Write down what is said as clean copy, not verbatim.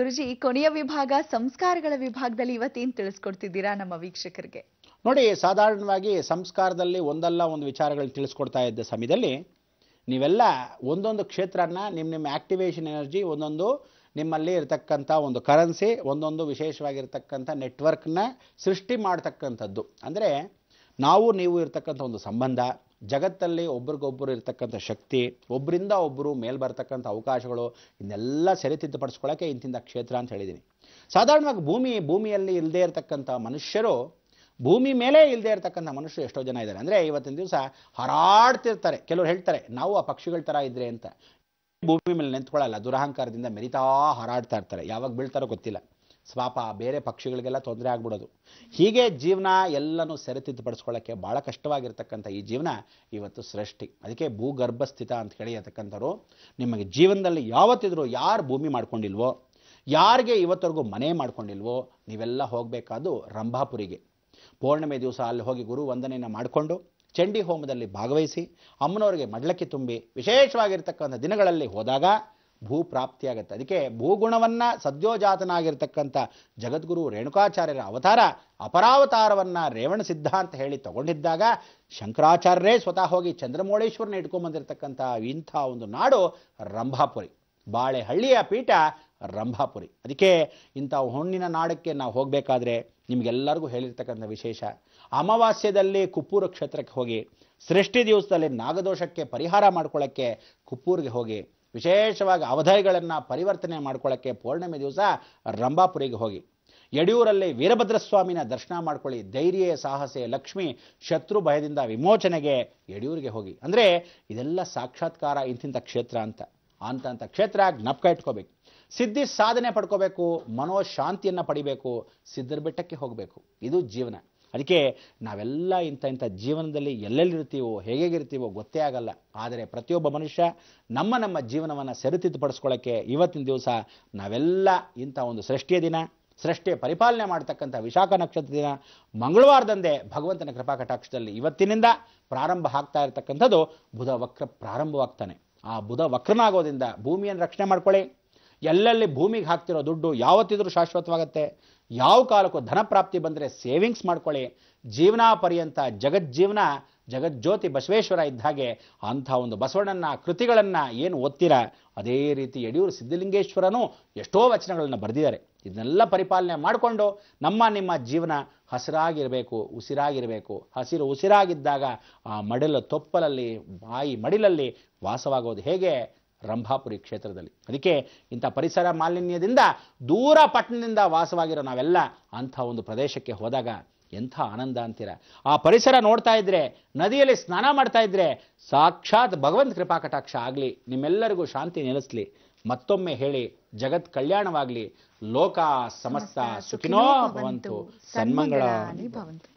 ಗುರುಜಿ, ಕೊನೆಯ ವಿಭಾಗ ಸಂಸ್ಕಾರಗಳ ವಿಭಾಗದಲ್ಲಿ ಇವತ್ತೇನು ತಿಳಿಸ್ಕೊಡ್ತಿದ್ದೀರಾ ನಮ್ಮ ವೀಕ್ಷಕರಿಗೆ? ನೋಡಿ, ಸಾಧಾರಣವಾಗಿ ಸಂಸ್ಕಾರದಲ್ಲಿ ಒಂದಲ್ಲ ಒಂದು ವಿಚಾರಗಳನ್ನು ತಿಳಿಸ್ಕೊಡ್ತಾ ಇದ್ದ ಸಮಯದಲ್ಲಿ ನೀವೆಲ್ಲ ಒಂದೊಂದು ಕ್ಷೇತ್ರನ ನಿಮ್ಮ ಆಕ್ಟಿವೇಶನ್ ಎನರ್ಜಿ, ಒಂದೊಂದು ನಿಮ್ಮಲ್ಲಿ ಇರತಕ್ಕಂಥ ಒಂದು ಕರೆನ್ಸಿ, ಒಂದೊಂದು ವಿಶೇಷವಾಗಿರ್ತಕ್ಕಂಥ ನೆಟ್ವರ್ಕ್ನ ಸೃಷ್ಟಿ ಮಾಡ್ತಕ್ಕಂಥದ್ದು. ಅಂದರೆ ನಾವು ನೀವು ಇರತಕ್ಕಂಥ ಒಂದು ಸಂಬಂಧ, ಜಗತ್ತಲ್ಲಿ ಒಬ್ರಿಗೊಬ್ಬರು ಇರತಕ್ಕಂಥ ಶಕ್ತಿ, ಒಬ್ಬರಿಂದ ಒಬ್ಬರು ಮೇಲ್ ಬರ್ತಕ್ಕಂಥ ಅವಕಾಶಗಳು, ಇದನ್ನೆಲ್ಲ ಸರಿತಿದ್ದುಪಡಿಸ್ಕೊಳ್ಳೋಕ್ಕೆ ಇಂತಿಂಥ ಕ್ಷೇತ್ರ ಅಂತ ಹೇಳಿದ್ದೀನಿ. ಸಾಧಾರಣವಾಗಿ ಭೂಮಿಯಲ್ಲಿ ಇಲ್ಲದೇ ಇರತಕ್ಕಂಥ ಮನುಷ್ಯರು, ಭೂಮಿ ಮೇಲೆ ಇಲ್ಲದೆ ಇರತಕ್ಕಂಥ ಮನುಷ್ಯರು ಎಷ್ಟೋ ಜನ ಇದ್ದಾರೆ. ಅಂದರೆ ಇವತ್ತಿನ ದಿವಸ ಹಾರಾಡ್ತಿರ್ತಾರೆ. ಕೆಲವರು ಹೇಳ್ತಾರೆ ನಾವು ಆ ಪಕ್ಷಿಗಳ ಥರ ಇದ್ರೆ ಅಂತ. ಭೂಮಿ ಮೇಲೆ ನಿಂತ್ಕೊಳ್ಳಲ್ಲ, ದುರಹಂಕಾರದಿಂದ ಮೆರಿತಾ ಹಾರಾಡ್ತಾ ಇರ್ತಾರೆ. ಯಾವಾಗ ಬೀಳ್ತಾರೋ ಗೊತ್ತಿಲ್ಲ. ಸ್ವಾಪ ಬೇರೆ ಪಕ್ಷಿಗಳಿಗೆಲ್ಲ ತೊಂದರೆ ಆಗ್ಬಿಡೋದು. ಹೀಗೆ ಜೀವನ ಎಲ್ಲನೂ ಸರಿತಿದ್ದುಪಡಿಸ್ಕೊಳ್ಳೋಕ್ಕೆ ಭಾಳ ಕಷ್ಟವಾಗಿರ್ತಕ್ಕಂಥ ಈ ಜೀವನ ಇವತ್ತು ಸೃಷ್ಟಿ. ಅದಕ್ಕೆ ಭೂಗರ್ಭಸ್ಥಿತ ಅಂತ ಹೇಳಿರ್ತಕ್ಕಂಥವ್ರು ನಿಮಗೆ ಜೀವನದಲ್ಲಿ ಯಾವತ್ತಿದ್ರು ಯಾರು ಭೂಮಿ ಮಾಡ್ಕೊಂಡಿಲ್ವೋ, ಯಾರಿಗೆ ಇವತ್ತವರೆಗೂ ಮನೆ ಮಾಡ್ಕೊಂಡಿಲ್ವೋ, ನೀವೆಲ್ಲ ಹೋಗಬೇಕಾದ್ದು ರಂಭಾಪುರಿಗೆ. ಪೌರ್ಣಿಮೆ ದಿವಸ ಅಲ್ಲಿ ಹೋಗಿ ಗುರು ವಂದನೆಯನ್ನು ಮಾಡಿಕೊಂಡು ಚಂಡಿ ಹೋಮದಲ್ಲಿ ಭಾಗವಹಿಸಿ ಅಮ್ಮನವರಿಗೆ ಮಡ್ಲಕ್ಕಿ ತುಂಬಿ ವಿಶೇಷವಾಗಿರ್ತಕ್ಕಂಥ ದಿನಗಳಲ್ಲಿ ಹೋದಾಗ ಭೂ ಪ್ರಾಪ್ತಿಯಾಗುತ್ತೆ. ಅದಕ್ಕೆ ಭೂಗುಣವನ್ನು ಸದ್ಯೋಜಾತನಾಗಿರ್ತಕ್ಕಂಥ ಜಗದ್ಗುರು ರೇಣುಕಾಚಾರ್ಯರ ಅವತಾರ ಅಪರಾವತಾರವನ್ನು ರೇವಣ ಸಿದ್ಧ ಅಂತ ಹೇಳಿ ತಗೊಂಡಿದ್ದಾಗ ಶಂಕರಾಚಾರ್ಯರೇ ಸ್ವತಃ ಹೋಗಿ ಚಂದ್ರಮೌಳೇಶ್ವರನ ಇಟ್ಕೊಂಡ್ಬಂದಿರತಕ್ಕಂಥ ಇಂಥ ಒಂದು ನಾಡು ರಂಭಾಪುರಿ, ಬಾಳೆಹಳ್ಳಿಯ ಪೀಠ ರಂಭಾಪುರಿ. ಅದಕ್ಕೆ ಇಂಥ ಹುಣ್ಣಿನ ನಾಡಕ್ಕೆ ನಾವು ಹೋಗಬೇಕಾದ್ರೆ ನಿಮಗೆಲ್ಲರಿಗೂ ಹೇಳಿರ್ತಕ್ಕಂಥ ವಿಶೇಷ, ಅಮಾವಾಸ್ಯದಲ್ಲಿ ಕುಪ್ಪೂರ ಕ್ಷೇತ್ರಕ್ಕೆ ಹೋಗಿ, ಸೃಷ್ಟಿ ದಿವಸದಲ್ಲಿ ನಾಗದೋಷಕ್ಕೆ ಪರಿಹಾರ ಮಾಡ್ಕೊಳ್ಳೋಕ್ಕೆ ಕುಪ್ಪೂರಿಗೆ ಹೋಗಿ, ವಿಶೇಷವಾಗಿ ಅವಧೈಗಳನ್ನು ಪರಿವರ್ತನೆ ಮಾಡ್ಕೊಳ್ಳೋಕ್ಕೆ ಪೌರ್ಣಿಮೆ ದಿವಸ ರಂಭಾಪುರಿಗೆ ಹೋಗಿ, ಯಡಿಯೂರಲ್ಲಿ ವೀರಭದ್ರಸ್ವಾಮಿನ ದರ್ಶನ ಮಾಡ್ಕೊಳ್ಳಿ, ಧೈರ್ಯ ಸಾಹಸೆ ಲಕ್ಷ್ಮಿ ಶತ್ರು ಭಯದಿಂದ ವಿಮೋಚನೆಗೆ ಯಡಿಯೂರಿಗೆ ಹೋಗಿ. ಅಂದರೆ ಇದೆಲ್ಲ ಸಾಕ್ಷಾತ್ಕಾರ ಇಂತಿಂಥ ಕ್ಷೇತ್ರ ಅಂತ ಕ್ಷೇತ್ರ ಜ್ಞಾಪಕ ಇಟ್ಕೋಬೇಕು. ಸಿದ್ಧಿ ಸಾಧನೆ ಪಡ್ಕೋಬೇಕು, ಮನೋಶಾಂತಿಯನ್ನು ಪಡಿಬೇಕು, ಸಿದ್ಧರ ಬೆಟ್ಟಕ್ಕೆ ಹೋಗಬೇಕು. ಇದು ಜೀವನ. ಅದಕ್ಕೆ ನಾವೆಲ್ಲ ಇಂಥ ಜೀವನದಲ್ಲಿ ಎಲ್ಲೆಲ್ಲಿರ್ತೀವೋ ಹೇಗಿರ್ತೀವೋ ಗೊತ್ತೇ ಆಗಲ್ಲ. ಆದರೆ ಪ್ರತಿಯೊಬ್ಬ ಮನುಷ್ಯ ನಮ್ಮ ಜೀವನವನ್ನು ಸರಿತಿದ್ದುಪಡಿಸ್ಕೊಳ್ಳೋಕ್ಕೆ ಇವತ್ತಿನ ದಿವಸ ನಾವೆಲ್ಲ ಇಂಥ ಒಂದು ಸೃಷ್ಟಿಯ ದಿನ, ಸೃಷ್ಟಿಯ ಪರಿಪಾಲನೆ ಮಾಡ್ತಕ್ಕಂಥ ವಿಶಾಖ ನಕ್ಷತ್ರ ದಿನ ಮಂಗಳವಾರದಂದೇ ಭಗವಂತನ ಕೃಪಾ ಕಟಾಕ್ಷದಲ್ಲಿ ಇವತ್ತಿನಿಂದ ಪ್ರಾರಂಭ ಆಗ್ತಾ ಇರತಕ್ಕಂಥದ್ದು ಬುಧ ವಕ್ರ ಪ್ರಾರಂಭವಾಗ್ತಾನೆ. ಆ ಬುಧ ವಕ್ರನಾಗೋದ್ರಿಂದ ಭೂಮಿಯನ್ನು ರಕ್ಷಣೆ ಮಾಡ್ಕೊಳ್ಳಿ. ಎಲ್ಲೆಲ್ಲಿ ಭೂಮಿಗೆ ಹಾಕ್ತಿರೋ ದುಡ್ಡು ಯಾವತ್ತಿದ್ರೂ ಶಾಶ್ವತವಾಗುತ್ತೆ. ಯಾವ ಕಾಲಕ್ಕೂ ಧನ ಪ್ರಾಪ್ತಿ ಬಂದರೆ ಸೇವಿಂಗ್ಸ್ ಮಾಡ್ಕೊಳ್ಳಿ. ಜೀವನ ಪರ್ಯಂತ ಜಗಜ್ಜೀವನ ಜಗಜ್ಯೋತಿ ಬಸವೇಶ್ವರ ಇದ್ದ ಹಾಗೆ ಅಂಥ ಒಂದು ಬಸವಣ್ಣನ ಕೃತಿಗಳನ್ನು ಏನು ಓದ್ತೀರಾ ಅದೇ ರೀತಿ ಯಡಿಯೂರು ಸಿದ್ಧಲಿಂಗೇಶ್ವರನೂ ಎಷ್ಟೋ ವಚನಗಳನ್ನು ಬರೆದಿದ್ದಾರೆ. ಇದನ್ನೆಲ್ಲ ಪರಿಪಾಲನೆ ಮಾಡಿಕೊಂಡು ನಿಮ್ಮ ಜೀವನ ಹಸಿರಾಗಿರಬೇಕು, ಉಸಿರಾಗಿರಬೇಕು. ಹಸಿರು ಉಸಿರಾಗಿದ್ದಾಗ ಆ ಮಡಿಲ ತೊಪ್ಪಲಲ್ಲಿ, ಬಾಯಿ ಮಡಿಲಲ್ಲಿ ವಾಸವಾಗೋದು ಹೇಗೆ? ರಂಭಾಪುರಿ ಕ್ಷೇತ್ರದಲ್ಲಿ. ಅದಕ್ಕೆ ಇಂಥ ಪರಿಸರ ಮಾಲಿನ್ಯದಿಂದ ದೂರ ಪಟ್ಟಣದಿಂದ ವಾಸವಾಗಿರೋ ನಾವೆಲ್ಲ ಅಂಥ ಒಂದು ಪ್ರದೇಶಕ್ಕೆ ಹೋದಾಗ ಎಂಥ ಆನಂದ ಅಂತೀರ. ಆ ಪರಿಸರ ನೋಡ್ತಾ ಇದ್ರೆ, ನದಿಯಲ್ಲಿ ಸ್ನಾನ ಮಾಡ್ತಾ ಇದ್ರೆ ಸಾಕ್ಷಾತ್ ಭಗವಂತ ಕೃಪಾ ಕಟಾಕ್ಷ ಆಗಲಿ, ನಿಮ್ಮೆಲ್ಲರಿಗೂ ಶಾಂತಿ ನೆಲೆಸಲಿ. ಮತ್ತೊಮ್ಮೆ ಹೇಳಿ, ಜಗತ್ ಕಲ್ಯಾಣವಾಗಲಿ, ಲೋಕ ಸಮಸ್ತ ಸುಖಿನೋ ಭವಂತು, ಸನ್ಮಂಗಳಾನಿ ಭವಂತು.